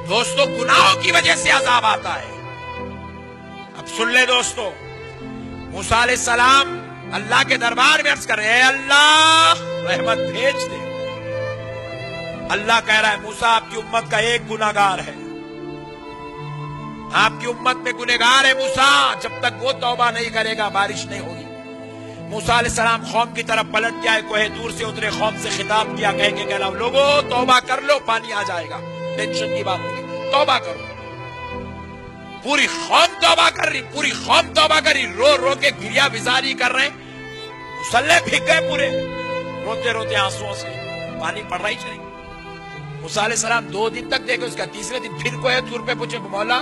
دوستو گناہوں کی وجہ سے عذاب آتا ہے. اب سن لے دوستو, موسیٰ علیہ السلام اللہ کے دربار میں عرض کر رہے ہیں, اے اللہ رحمت بھیج دے. اللہ کہہ رہا ہے موسیٰ آپ کی امت کا ایک گناہگار ہے, آپ کی امت میں گنہگار ہے موسیٰ, جب تک وہ توبہ نہیں کرے گا بارش نہیں ہوگی. موسیٰ علیہ السلام قوم کی طرف پلٹ کے آئے, کوہ طور سے اترے, قوم سے خطاب کیا, کہہ کے کہنا لوگوں توبہ کر لو پانی آ جائے گا, ٹینشن کی بات نہیں, توبہ کرو. پوری قوم توبہ کر رہی, پوری قوم توبہ کر رہی, رو رو کے گریا بزاری کر رہے ہیں, مسلح پھک گئے پورے, روتے روتے آنسوؤں سے, پانی پڑ رہا ہی چلے. موسیٰ علیہ السلام 2 دن تک دیکھے, اس کا تیسرے دن پھر کوہ طور پہ پوچھے, مولا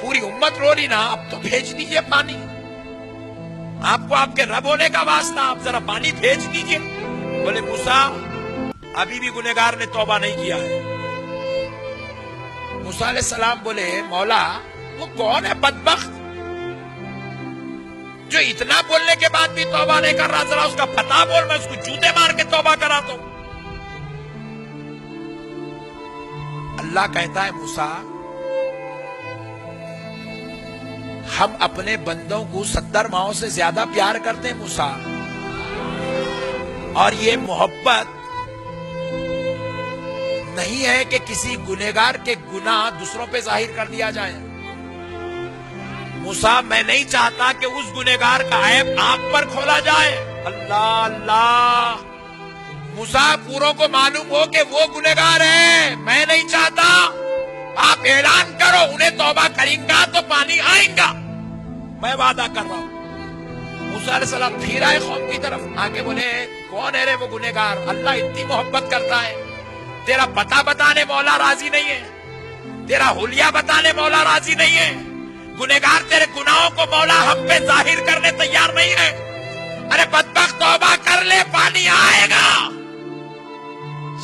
پوری امت رو رہی نا, اب تو بھیج دیجئے پانی, آپ کو آپ کے رب ہونے کا واسطہ, آپ ذرا پانی بھیج دیجئے. بولے موسیٰ ابھی بھی گنہگار نے توبہ نہیں کیا ہے. موسیٰ علیہ السلام بولے مولا وہ کون ہے بدبخت جو اتنا بولنے کے بعد بھی توبہ نہیں کر رہا, ذرا اس کا پتہ بول, میں اس کو جوتے مار کے توبہ کراتا ہوں. اللہ کہتا ہے موسیٰ ہم اپنے بندوں کو 70 ماہوں سے زیادہ پیار کرتے ہیں موسیٰ, اور یہ محبت نہیں ہے کہ کسی گنہگار کے گناہ دوسروں پہ ظاہر کر دیا جائے. موسیٰ میں نہیں چاہتا کہ اس گنہگار کا عیب آپ پر کھولا جائے. اللہ اللہ, موسیٰ پوروں کو معلوم ہو کہ وہ گنہگار ہیں, میں نہیں چاہتا. آپ اعلان کرو انہیں توبہ کریں گا تو پانی آئیں گا, میں وعدہ کر رہا ہوں. موسیٰ علیہ السلام پھر آئے قوم کی طرف, آگے بولے کون ہے رے وہ گنہگار, اللہ اتنی محبت کرتا ہے, تیرا پتہ بتانے مولا راضی نہیں ہے, تیرا حلیہ بتانے مولا راضی نہیں ہے, گنہگار تیرے گناہوں کو مولا ہم پہ ظاہر کرنے تیار نہیں ہے. ارے بدبخت توبہ کر لے پانی آئے گا.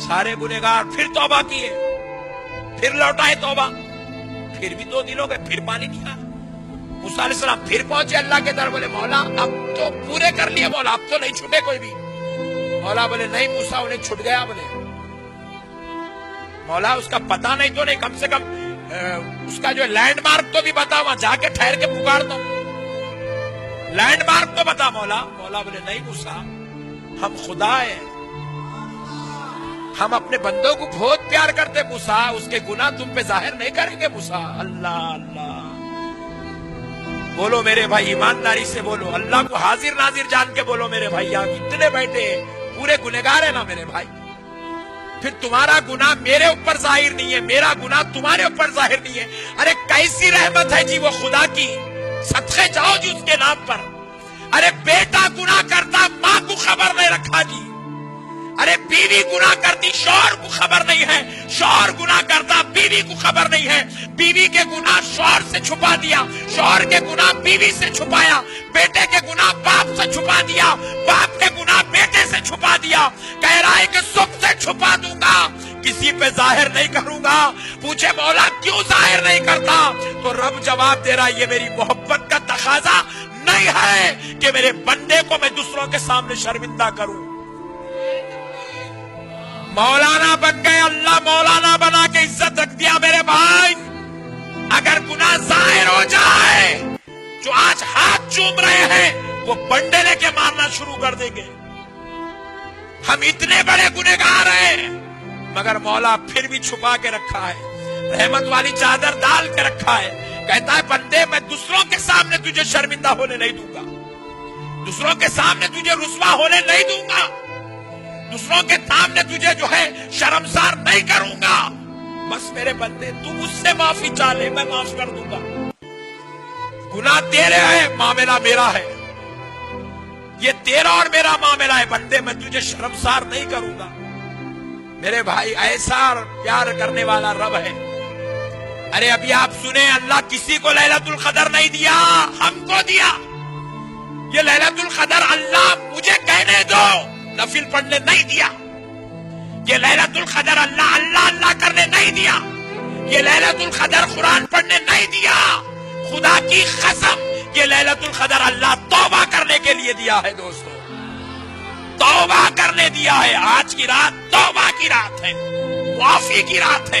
سارے گنہگار پھر توبہ کیے, پھر لوٹائے توبہ, پھر بھی 2 دن ہو گئے, پھر پانی نہیں آیا. موسیٰ علیہ السلام پھر پہنچے اللہ کے در, بولے مولا اب تو پورے کر لیے مولا, اب تو نہیں چھوٹے کوئی بھی. مولا بولے نہیں موسیٰ انہیں چھوٹ گیا. بولے مولا اس کا پتہ نہیں تو نہیں, کم سے کم اس کا جو لینڈ مارک تو بھی بتا, وہاں جا کے ٹھہر کے پکارتا ہوں, لینڈ مارک تو بتا مولا. مولا بولے نہیں موسیٰ ہم خدا ہیں, ہم اپنے بندوں کو بہت پیار کرتے موسیٰ, اس کے گناہ تم پہ ظاہر نہیں کریں گے موسیٰ. اللہ اللہ, بولو میرے بھائی ایمانداری سے بولو, اللہ کو حاضر ناظر جان کے بولو میرے بھائی. آپ اتنے بیٹھے پورے گنہگار ہیں نا میرے بھائی, پھر تمہارا گناہ میرے اوپر ظاہر نہیں ہے, میرا گناہ تمہارے اوپر ظاہر نہیں ہے. ارے کیسی رحمت ہے جی وہ خدا کی, صدقے جاؤ جی اس کے نام پر. ارے بیٹا گناہ کرتا ماں کو خبر نہیں رکھا جی, ارے بیوی گناہ کرتی شوہر کو خبر نہیں ہے, شوہر گناہ کرتا بیوی کو خبر نہیں ہے, بیوی کے گناہ شوہر سے چھپا دیا, شوہر کے گناہ بیوی سے چھپایا, بیٹے کے گناہ باپ سے چھپا دیا, باپ کے گناہ بیٹے سے چھپا دیا. کہہ رہا ہے کہ سب سے چھپا دوں گا, کسی پہ ظاہر نہیں کروں گا. پوچھے مولا کیوں ظاہر نہیں کرتا, تو رب جواب دے رہا یہ میری محبت کا تقاضا نہیں ہے کہ میرے بندے کو میں دوسروں کے سامنے شرمندہ کروں. مولانا بن گئے, اللہ مولانا بنا کے عزت رکھ دیا میرے بھائی. اگر گناہ ظاہر ہو جائے, جو آج ہاتھ چوم رہے ہیں وہ بنڈے لے کے مارنا شروع کر دیں گے. ہم اتنے بڑے گنہگار ہیں مگر مولا پھر بھی چھپا کے رکھا ہے, رحمت والی چادر ڈال کے رکھا ہے. کہتا ہے بندے میں دوسروں کے سامنے تجھے شرمندہ ہونے نہیں دوں گا, دوسروں کے سامنے تجھے رسوا ہونے نہیں دوں گا, دوسروں کے سامنے تجھے جو ہے شرمسار نہیں کروں گا. بس میرے بندے تو مجھ سے معافی چاہ لے, میں معاف کر دوں گا. گناہ تیرے ہے, معاملہ میرا ہے, یہ تیرا اور میرا معاملہ ہے. بندے میں تجھے شرمسار نہیں کروں گا. میرے بھائی ایسا پیار کرنے والا رب ہے. ارے ابھی آپ سنیں, اللہ کسی کو لیلۃ القدر نہیں دیا, ہم کو دیا. یہ لیلۃ القدر اللہ مجھے کہنے دو نفل پڑھنے نہیں دیا. یہ لیلۃ القدر اللہ اللہ اللہ کرنے نہیں دیا. یہ لیلۃ القدر قرآن پڑھنے نہیں دیا. خدا کی قسم یہ لیلۃ القدر اللہ توبہ کرنے کے لیے دیا ہے دوستو, توبہ کرنے دیا ہے. آج کی رات توبہ کی رات ہے, معافی کی رات ہے,